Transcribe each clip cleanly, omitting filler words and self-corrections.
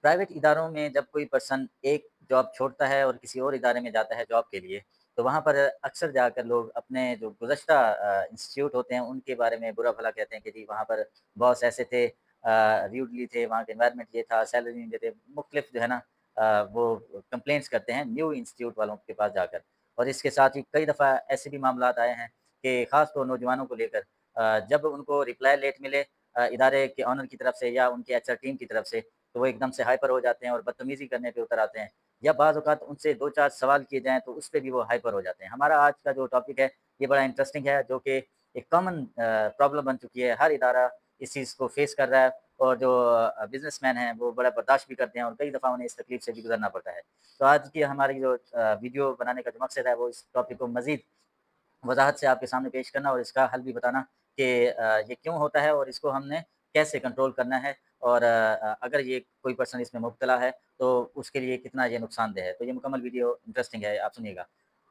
Private इदारों में जब कोई पर्सन एक जॉब छोड़ता है और किसी और इदारे में जाता है जॉब के लिए, तो वहाँ पर अक्सर जाकर लोग अपने जो गुज़श्ता इंस्टीट्यूट होते हैं, उनके बारे में बुरा-भला कहते हैं कि जी वहाँ पर बॉस ऐसे थे, र्यूडली थे, वहाँ का एनवायरनमेंट ये था, सैलरी नहीं देते, मुख्तलिफ जो है ना वो कंप्लेंट्स करते हैं न्यू इंस्टीट्यूट वालों के पास जाकर। और इसके साथ ही कई दफ़ा ऐसे भी मामलात आए हैं कि ख़ास तौर नौजवानों को लेकर जब उनको रिप्लाई लेट मिले इदारे के ओनर की तरफ से या उनके एचआर टीम की तरफ से, तो वो एकदम से हाइपर हो जाते हैं और बदतमीज़ी करने पे उतर आते हैं। या बाज़ औक़ात उनसे 2-4 सवाल किए जाएँ तो उस पे भी वो हाइपर हो जाते हैं। हमारा आज का जो टॉपिक है ये बड़ा इंटरेस्टिंग है जो कि एक कॉमन प्रॉब्लम बन चुकी है। हर इदारा इस चीज़ को फ़ेस कर रहा है और जो बिज़नेसमैन हैं वो बड़ा बर्दाश्त भी करते हैं और कई दफ़ा उन्हें इस तकलीफ़ से भी गुज़रना पड़ता है। तो आज की हमारी जो वीडियो बनाने का जो मकसद है वो इस टॉपिक को मज़ीद वज़ाहत से आपके सामने पेश करना और इसका हल भी बताना कि ये क्यों होता है और इसको हमने कैसे कंट्रोल करना है और अगर ये कोई पर्सन इसमें मुब्तला है, तो उसके लिए कितना ये नुकसानदेह है। तो ये मुकम्मल वीडियो इंटरेस्टिंग है, आप सुनिएगा।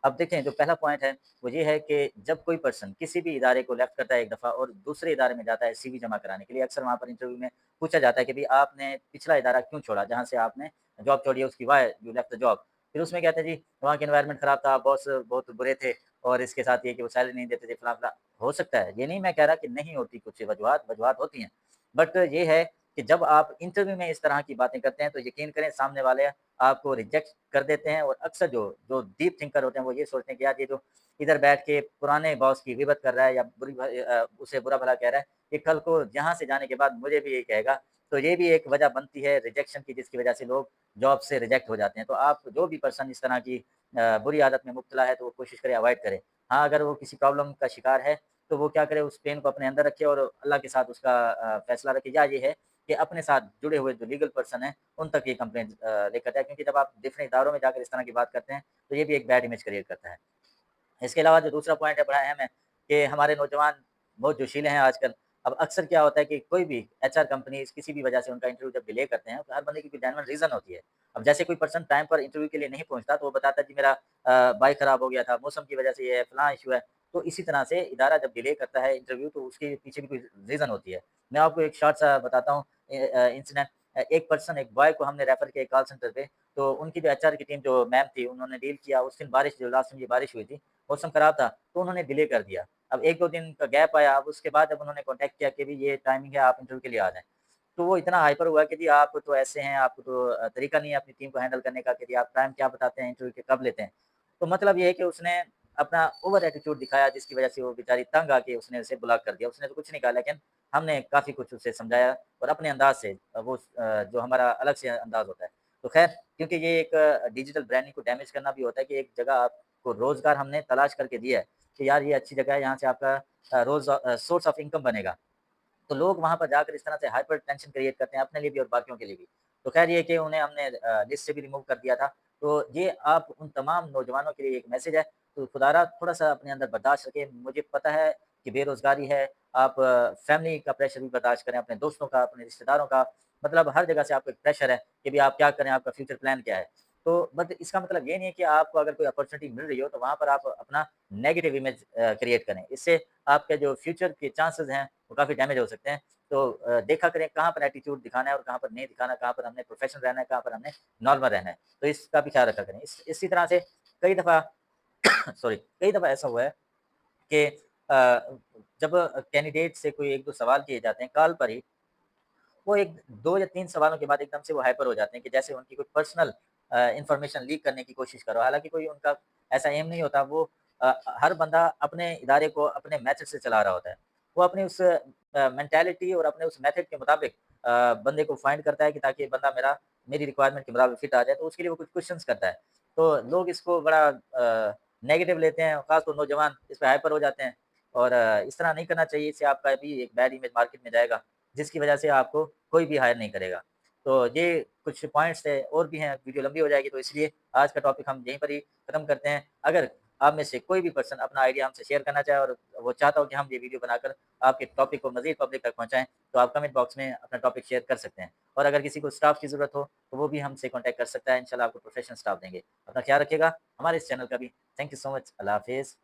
अब देखें जो पहला पॉइंट है, वो ये है कि जब कोई पर्सन किसी भी इदारे को लेफ्ट करता है एक दफ़ा और दूसरे इदारे में जाता है सीवी जमा कराने के लिए, अक्सर वहाँ पर इंटरव्यू में पूछा जाता है कि भई आपने पिछला इदारा क्यों छोड़ा? जहाँ से आपने जॉब छोड़ी है उसकी why you left the job? फिर उसमें कहते हैं जी, वहाँ के एनवायरनमेंट खराब था, बॉस बहुत बुरे थे और इसके साथ ये कि वो सैलरी नहीं देते थे, फलाँ-फलाँ। हो सकता है, ये नहीं मैं कह रहा कि नहीं होती कुछ वजूहात, वजूहात होती हैं। बट ये है कि जब आप इंटरव्यू में इस तरह की बातें करते हैं, तो यकीन करें सामने वाले आपको रिजेक्ट कर देते हैं और अक्सर जो जो डीप थिंकर होते हैं, वो ये सोचते हैं कि यार ये जो इधर बैठ के पुराने बॉस की गिबत कर रहा है या उसे बुरा-भला कह रहा है, ये कल को यहाँ से जाने के बाद मुझे भी यही कहेगा। तो ये भी एक वजह बनती है रिजेक्शन की जिसकी वजह से लोग जॉब से रिजेक्ट हो जाते हैं। तो आप जो भी पर्सन इस तरह की बुरी आदत में मुब्तला है, तो वो कोशिश करे अवॉइड करे। हाँ, अगर वो किसी प्रॉब्लम का शिकार है, तो वो क्या करे उस पेन को अपने अंदर रखे और अल्लाह के साथ उसका फैसला रखे या ये है कि अपने साथ जुड़े हुए जो लीगल पर्सन हैं, उन तक ये कंप्लेंट लेकर जाए क्योंकि जब आप डिफरेंट इदारों में जाकर इस तरह की बात करते हैं, तो ये भी एक बैड इमेज क्रिएट करता है। इसके अलावा जो दूसरा पॉइंट है बड़ा अहम है कि हमारे नौजवान बहुत जोशीले हैं आजकल। अब अक्सर क्या होता है कि कोई भी एचआर कंपनीज़ किसी भी वजह से उनका इंटरव्यू जब डिले करते हैं, तो हर बंदे की कोई जेन्युइन रीज़न होती है। अब जैसे कोई पर्सन टाइम पर इंटरव्यू के लिए नहीं पहुँचता, तो वो बताता है जी मेरा बाइक खराब हो गया था, मौसम की वजह से ये है, फलाँ इश्यू है। तो इसी तरह से इदारा जब डिले करता है इंटरव्यू तो उसके पीछे भी कोई रीज़न होती है। मैं आपको एक शॉर्ट सा बताता हूँ इंसिडेंट। एक पर्सन एक बॉय को हमने रेफर किया कॉल सेंटर पे, तो उनकी जो एचआर की टीम जो मैम थी, उन्होंने डील किया। उस दिन बारिश जो लास्ट में ये बारिश हुई थी, मौसम खराब था, तो उन्होंने डिले कर दिया। अब 1-2 दिन का गैप आया, अब उसके बाद जब उन्होंने कॉन्टैक्ट किया कि भई ये टाइमिंग है, आप इंटरव्यू के लिए आ जाएँ। तो वो इतना हाइपर हुआ कि जी आप तो ऐसे हैं, आपको तो तरीका नहीं है अपनी टीम को हैंडल करने का कि जी आप टाइम क्या बताते हैं, इंटरव्यू के कब लेते हैं। तो मतलब ये है कि उसने अपना ओवर एटीट्यूड दिखाया जिसकी वजह से वो बेचारी तंग आके उसने उसे ब्लॉक कर दिया। उसने तो कुछ नहीं कहा लेकिन हमने काफ़ी कुछ उसे समझाया और अपने अंदाज़ से जो हमारा अलग से अंदाज़ होता है। तो ख़ैर क्योंकि ये एक डिजिटल ब्रांडिंग को डैमेज करना भी होता है कि एक जगह आपको रोज़गार हमने तलाश करके दिया है, कि यार ये अच्छी जगह है, यहाँ से आपका सोर्स ऑफ इनकम बनेगा। तो लोग वहाँ पर जाकर इस तरह से हाइपर टेंशन क्रिएट करते हैं अपने लिए भी और बाकियों के लिए भी। तो ख़ैर ये कि उन्हें हमने लिस्ट से भी रिमूव कर दिया था। तो ये आप उन तमाम नौजवानों के लिए एक मैसेज है, तो खुदारा थोड़ा-सा अपने अंदर बर्दाश्त रखें। मुझे पता है कि बेरोज़गारी है, आप फैमिली का प्रेशर भी बर्दाश्त करें, अपने दोस्तों का, अपने रिश्तेदारों का, मतलब हर जगह से आपको एक प्रेशर है कि भई आप क्या करें, आपका फ्यूचर प्लान क्या है। तो बट इसका मतलब ये नहीं है कि आपको अगर कोई अपॉर्च्युनिटी मिल रही हो, तो वहाँ पर आप अपना नेगेटिव इमेज क्रिएट करें। इससे आपके जो फ्यूचर के चांसेज़ हैं, वो काफ़ी डैमेज हो सकते हैं। तो देखा करें कहाँ पर एटीट्यूड दिखाना है और कहाँ पर नहीं दिखाना, कहाँ पर हमने प्रोफेशनल रहना है, कहाँ पर हमने नॉर्मल रहना है। तो इसका भी ख़्याल रखा करें। इसी तरह से कई दफ़ा सॉरी कई दफ़ा ऐसा हुआ है कि जब कैंडिडेट से कोई 1-2 सवाल किए जाते हैं कॉल पर ही, वो एक 2 या 3 सवालों के बाद एकदम से वो हाइपर हो जाते हैं कि जैसे उनकी कोई पर्सनल इन्फॉर्मेशन लीक करने की कोशिश कर रहा हो। हालाँकि कोई उनका ऐसा एम नहीं होता, वो हर बंदा अपने इदारे को अपने मेथड से चला रहा होता है। वो अपनी उस मेंटालिटी और अपने उस मेथड के मुताबिक बंदे को फाइंड करता है कि ताकि ये बंदा मेरी रिक्वायरमेंट के मुताबिक फिट आ जाए, तो उसके लिए वो कुछ क्वेश्चन्स करता है। तो लोग इसको बड़ा नेगेटिव लेते हैं, ख़ासतौर नौजवान इस पे हाइपर हो जाते हैं और इस तरह नहीं करना चाहिए, इससे आपका भी एक बैड इमेज मार्केट में जाएगा। जिसकी वजह से आपको कोई भी हायर नहीं करेगा। तो ये कुछ पॉइंट्स थे और भी हैं, वीडियो लंबी हो जाएगी तो इसलिए आज का टॉपिक हम यहीं पर ही खत्म करते हैं। अगर आप में से कोई भी पर्सन अपना आइडिया हमसे शेयर करना चाहे और वो चाहता हो कि हम ये वीडियो बनाकर आपके टॉपिक को मज़ीद पब्लिक तक पहुँचाएँ, तो आप कमेंट बॉक्स में अपना टॉपिक शेयर कर सकते हैं। और अगर किसी को स्टाफ की ज़रूरत हो, तो वो भी हमसे कॉन्टैक्ट कर सकता है। इंशाल्लाह आपको प्रोफेशनल स्टाफ देंगे। अपना ख्याल रखिएगा, हमारे इस चैनल का भी। Thank you so much. अल्लाह हाफ़िज़।